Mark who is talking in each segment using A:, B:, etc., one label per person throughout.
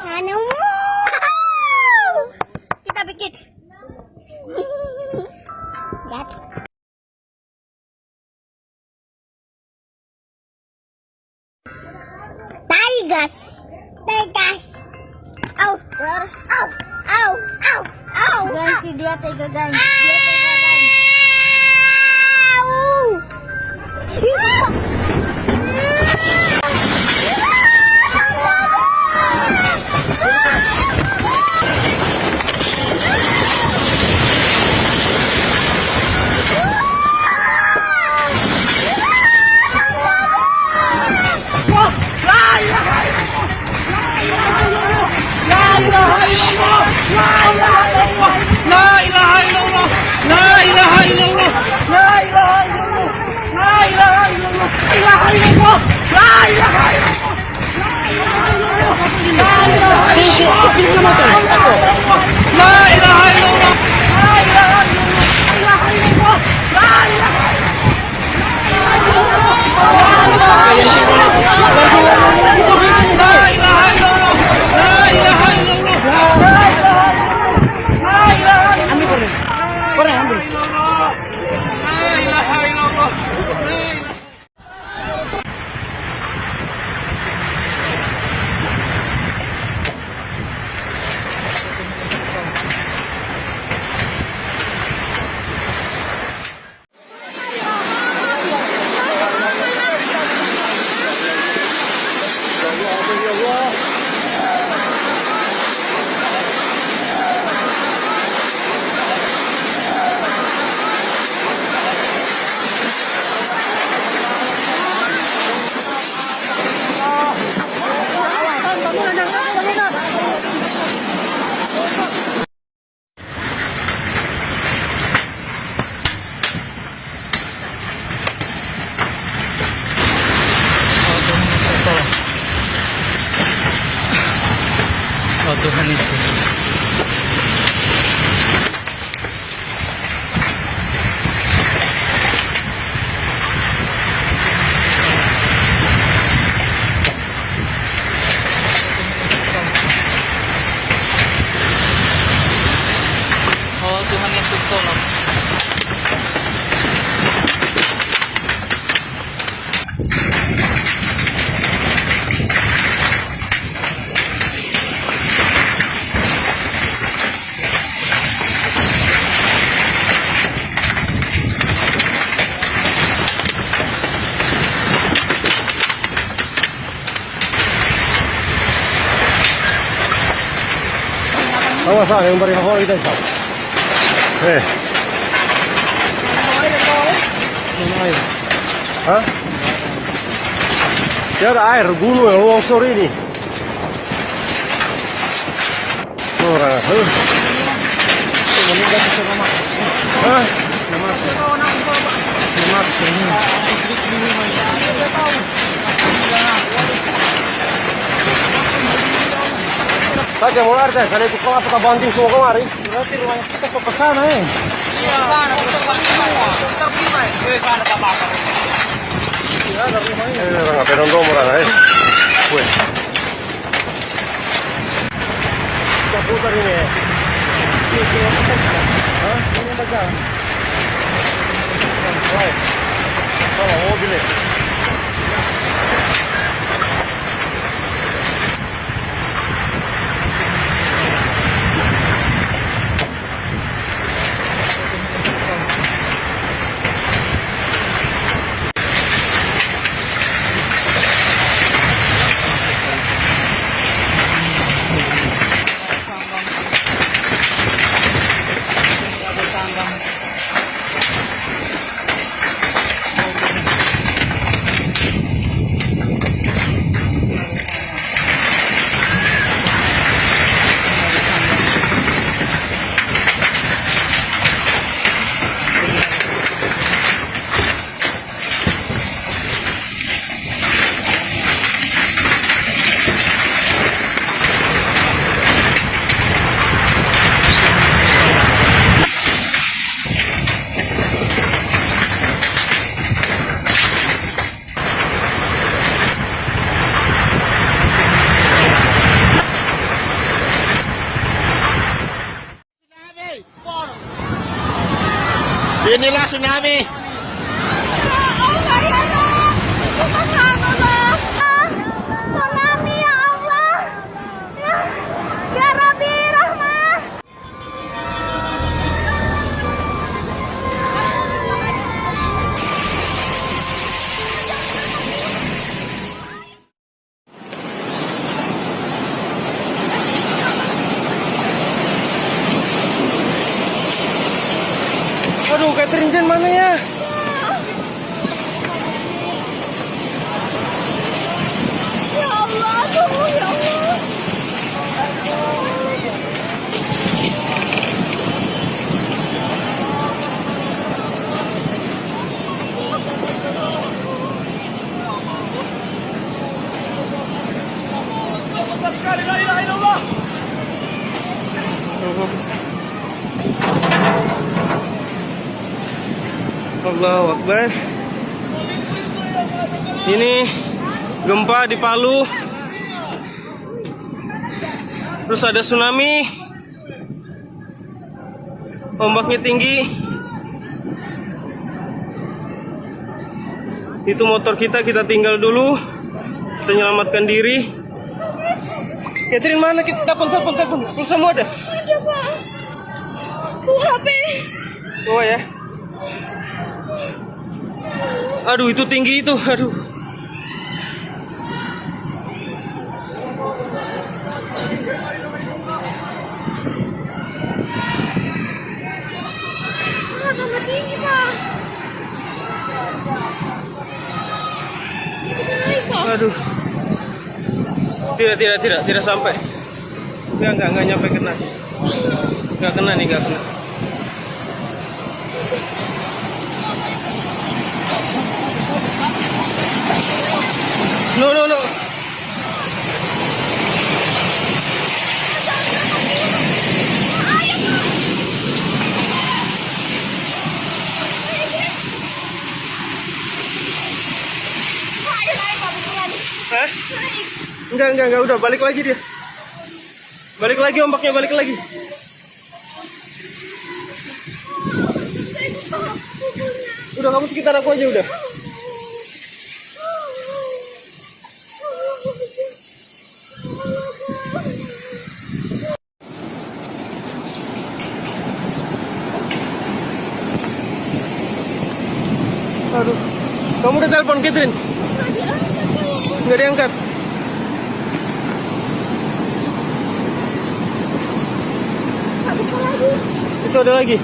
A: Anu. Kita bikin. Lihat. Tigers. Au, au, au, au, au. Guys, dia tega guys.
B: Tuhan Yesus. Oh Tuhan Yesus, tolong.
C: Sama sa yang beri hawal kita siap. Hah? Tiada air gunung yang longsor ini. Orang, Hah? Saja mau lari, karena itu kelas kita banting semua kemari. Berarti rumahnya kita ke sana ya.
B: Iya, sana kita banting semua. Terima ya. Sana tak bakar.
C: Iya, ada rumahnya. Orang apa dong orang ya. Weh. Kita putar ini. Hah? Ini ada jalan. Baik. Kalau mobilnya.
B: Inilah tsunami.
A: Tsunami ya Allah. Ya Rabbi rahmah.
C: Aduh, Catherine Jen mana ya?
A: Ya Allah, tunggu ya Allah.
C: Allahu Akbar. Ini gempa di Palu. Terus ada tsunami. Ombaknya tinggi. Itu motor kita tinggal dulu. Kita menyelamatkan diri. Catherine mana? Kita telepon. Pulsa semua ada?
A: Ada Pak. HP.
C: Oh ya. Aduh, itu tinggi itu. Aduh.
A: Tambah tinggi Pak. Kita naik Pak.
C: Aduh. Tidak sampai. Enggak nyampe kena. Enggak kena. No. Hah? Enggak, udah balik lagi dia. Balik lagi ombaknya, balik lagi. Udah, kamu sekitar aku aja udah. Aduh, kamu udah telepon Catherine? Nggak diangkat. Itu ada lagi.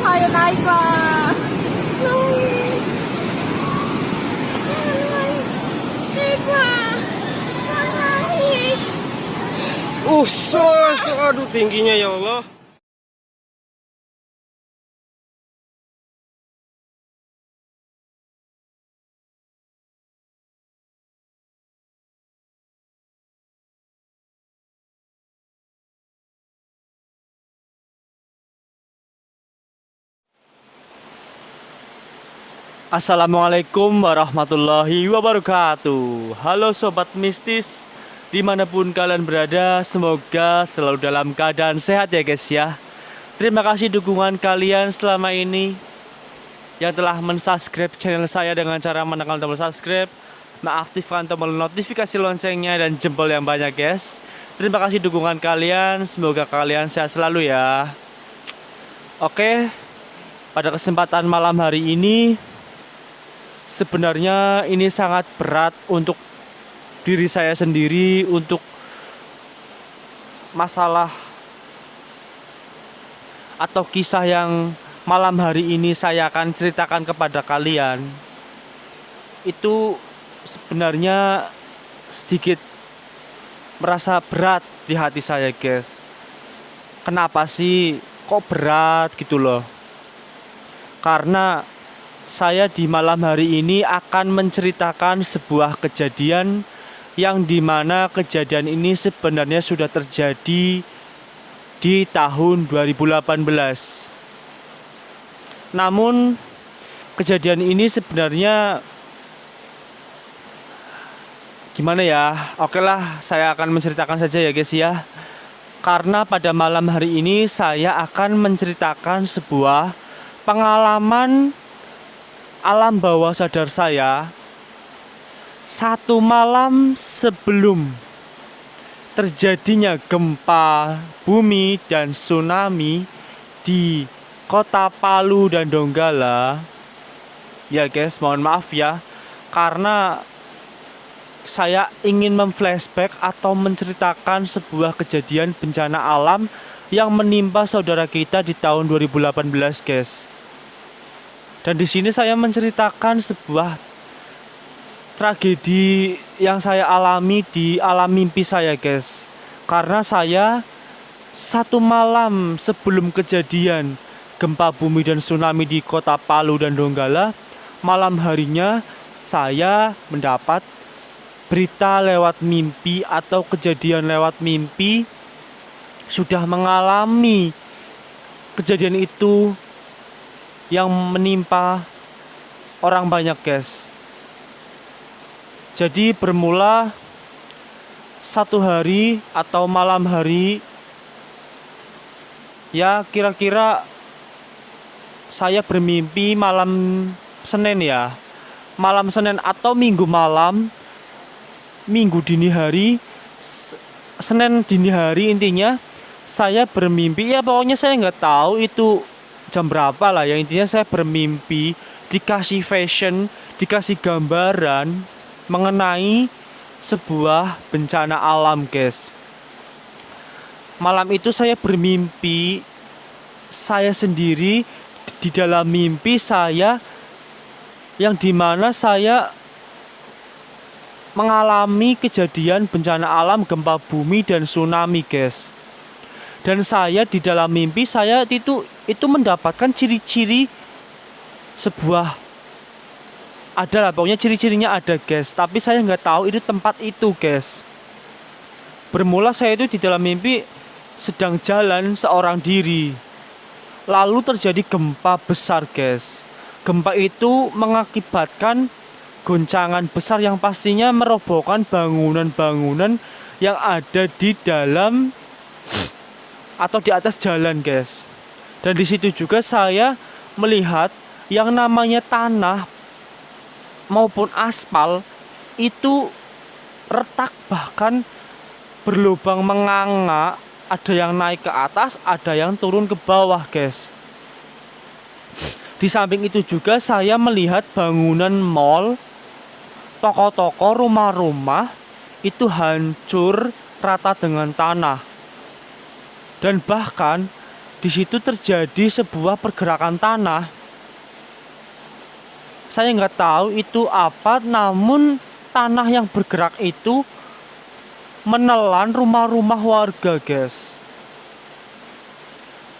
A: Ayo naik Pak. Naik Pak. Naik.
C: Aduh tingginya ya Allah.
D: Assalamualaikum warahmatullahi wabarakatuh. Halo Sobat Mistis, dimanapun kalian berada, semoga selalu dalam keadaan sehat ya guys ya. Terima kasih dukungan kalian selama ini yang telah mensubscribe channel saya dengan cara menekan tombol subscribe, mengaktifkan tombol notifikasi loncengnya dan jempol yang banyak guys. Terima kasih dukungan kalian, semoga kalian sehat selalu ya. Oke, pada kesempatan malam hari ini sebenarnya ini sangat berat untuk diri saya sendiri, untuk masalah atau kisah yang malam hari ini saya akan ceritakan kepada kalian. Itu sebenarnya sedikit merasa berat di hati saya guys. Kenapa sih kok berat gitu loh? Karena saya di malam hari ini akan menceritakan sebuah kejadian yang dimana kejadian ini sebenarnya sudah terjadi di tahun 2018. Namun kejadian ini sebenarnya gimana ya? Oke lah, saya akan menceritakan saja ya guys ya. Karena pada malam hari ini saya akan menceritakan sebuah pengalaman alam bawah sadar saya, satu malam sebelum terjadinya gempa bumi dan tsunami di kota Palu dan Donggala, ya guys, mohon maaf ya, karena saya ingin memflashback atau menceritakan sebuah kejadian bencana alam yang menimpa saudara kita di tahun 2018, guys. Dan di sini saya menceritakan sebuah tragedi yang saya alami di alam mimpi saya, guys. Karena saya satu malam sebelum kejadian gempa bumi dan tsunami di kota Palu dan Donggala, malam harinya saya mendapat berita lewat mimpi atau kejadian lewat mimpi, sudah mengalami kejadian itu yang menimpa orang banyak, guys. Jadi bermula satu hari atau malam hari, ya kira-kira saya bermimpi malam Senin ya, malam Senin atau Minggu malam, Minggu dini hari, Senin dini hari, intinya saya bermimpi, ya pokoknya saya nggak tahu itu jam berapa lah ya, intinya saya bermimpi dikasih fashion, dikasih gambaran mengenai sebuah bencana alam, guys. Malam itu saya bermimpi saya sendiri di dalam mimpi saya, yang dimana saya mengalami kejadian bencana alam gempa bumi dan tsunami, guys. Dan saya di dalam mimpi saya itu mendapatkan ciri-ciri sebuah, adalah pokoknya ciri-cirinya ada, guys. Tapi saya nggak tahu itu tempat itu, guys. Bermula saya itu di dalam mimpi sedang jalan seorang diri. Lalu terjadi gempa besar, guys. Gempa itu mengakibatkan goncangan besar yang pastinya merobohkan bangunan-bangunan yang ada di dalam atau di atas jalan, guys. Dan di situ juga saya melihat yang namanya tanah maupun aspal itu retak, bahkan berlubang menganga, ada yang naik ke atas, ada yang turun ke bawah, guys. Di samping itu juga saya melihat bangunan mall, toko-toko, rumah-rumah itu hancur rata dengan tanah. Dan bahkan di situ terjadi sebuah pergerakan tanah. Saya nggak tahu itu apa, namun tanah yang bergerak itu menelan rumah-rumah warga, guys.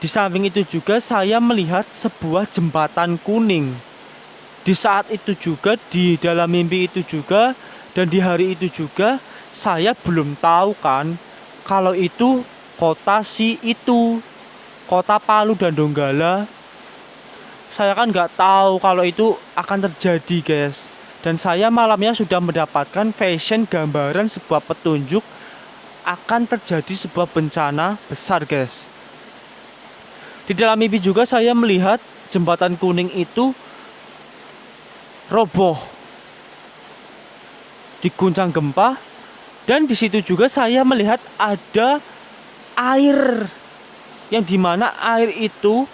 D: Di samping itu juga saya melihat sebuah jembatan kuning. Di saat itu juga, di dalam mimpi itu juga, dan di hari itu juga, saya belum tahu kan kalau itu kota kota Palu dan Donggala. Saya kan nggak tahu kalau itu akan terjadi, guys. Dan saya malamnya sudah mendapatkan fashion gambaran sebuah petunjuk akan terjadi sebuah bencana besar, guys. Di dalam mimpi juga saya melihat jembatan kuning itu roboh, diguncang gempa, dan di situ juga saya melihat ada air, yang dimana air itu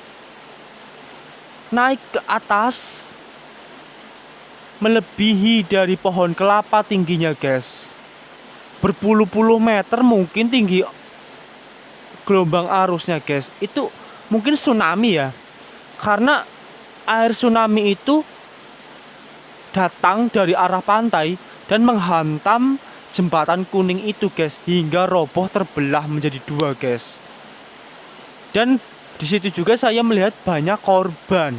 D: naik ke atas melebihi dari pohon kelapa tingginya, guys. Berpuluh-puluh meter mungkin tinggi gelombang arusnya, guys. Itu mungkin tsunami ya, karena air tsunami itu datang dari arah pantai dan menghantam jembatan kuning itu, guys, hingga roboh terbelah menjadi dua, guys. Dan di situ juga saya melihat banyak korban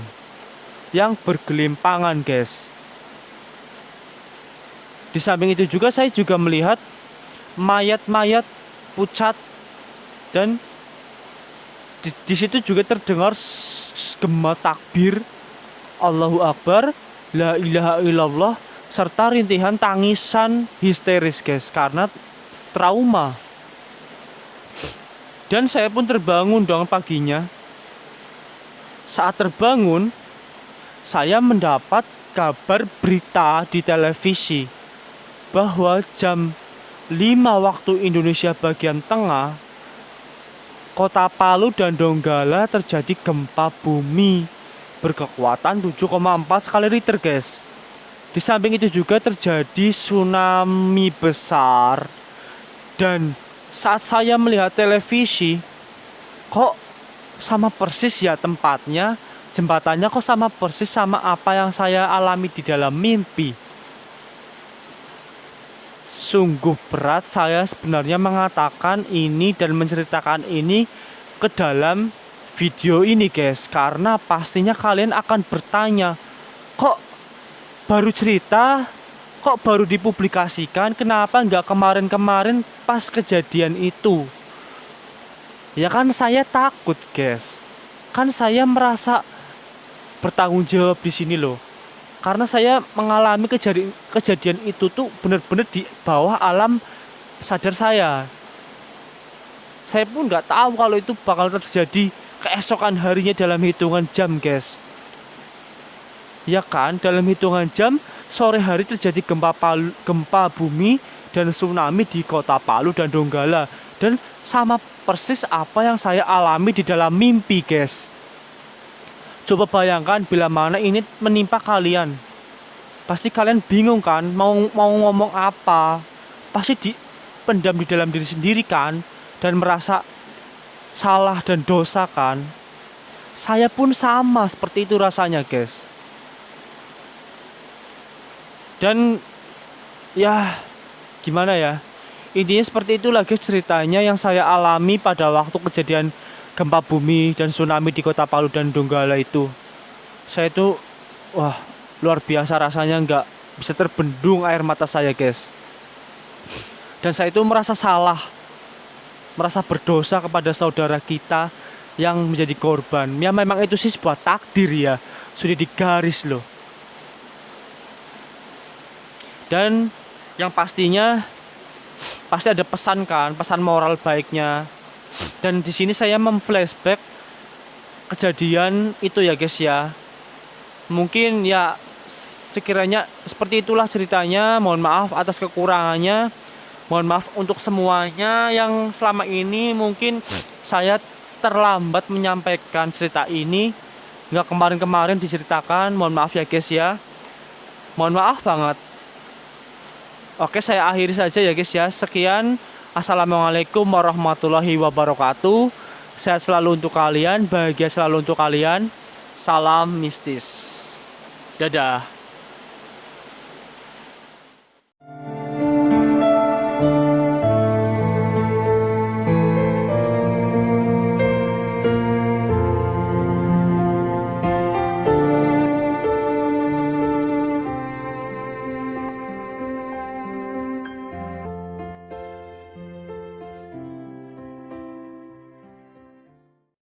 D: yang bergelimpangan, guys. Di samping itu juga saya juga melihat mayat-mayat pucat, dan di situ juga terdengar gema takbir, Allahu Akbar, la ilaha illallah, serta rintihan tangisan histeris, guys, karena trauma. Dan saya pun terbangun dong paginya. saat terbangun, saya mendapat kabar berita di televisi bahwa jam 5 waktu Indonesia bagian tengah, Kota Palu dan Donggala terjadi gempa bumi berkekuatan 7,4 skala Richter, guys. Di samping itu juga terjadi tsunami besar. Dan saat saya melihat televisi, kok sama persis ya tempatnya, jembatannya kok sama persis sama apa yang saya alami di dalam mimpi. Sungguh berat saya sebenarnya mengatakan ini dan menceritakan ini ke dalam video ini, guys, karena pastinya kalian akan bertanya, kok baru cerita, kok baru dipublikasikan, kenapa nggak kemarin-kemarin pas kejadian itu? Ya kan saya takut, guys. Kan saya merasa bertanggung jawab di sini loh. Karena saya mengalami kejadian itu tuh benar-benar di bawah alam sadar saya. Saya pun nggak tahu kalau itu bakal terjadi keesokan harinya dalam hitungan jam, guys. Ya kan, dalam hitungan jam sore hari terjadi gempa bumi dan tsunami di Kota Palu dan Donggala, dan sama persis apa yang saya alami di dalam mimpi, guys. Coba bayangkan bila mana ini menimpa kalian, pasti kalian bingung kan, mau ngomong apa, pasti dipendam di dalam diri sendiri kan, dan merasa salah dan dosa kan. Saya pun sama seperti itu rasanya, guys. Dan ya gimana ya, intinya seperti itulah, guys, ceritanya yang saya alami pada waktu kejadian gempa bumi dan tsunami di Kota Palu dan Donggala itu. Saya itu wah, luar biasa rasanya, nggak bisa terbendung air mata saya, guys. Dan saya itu merasa salah, merasa berdosa kepada saudara kita yang menjadi korban. Ya memang itu sih sebuah takdir ya, sudah digaris loh. Dan yang pastinya pasti ada pesan kan, pesan moral baiknya. Dan di sini saya memflashback kejadian itu ya, guys ya. Mungkin ya sekiranya seperti itulah ceritanya. Mohon maaf atas kekurangannya. Mohon maaf untuk semuanya yang selama ini mungkin saya terlambat menyampaikan cerita ini, nggak kemarin-kemarin diceritakan. Mohon maaf ya, guys ya. Mohon maaf banget. Oke, saya akhiri saja ya, guys ya. Sekian. Assalamualaikum warahmatullahi wabarakatuh. Sehat selalu untuk kalian, bahagia selalu untuk kalian. Salam mistis. Dadah.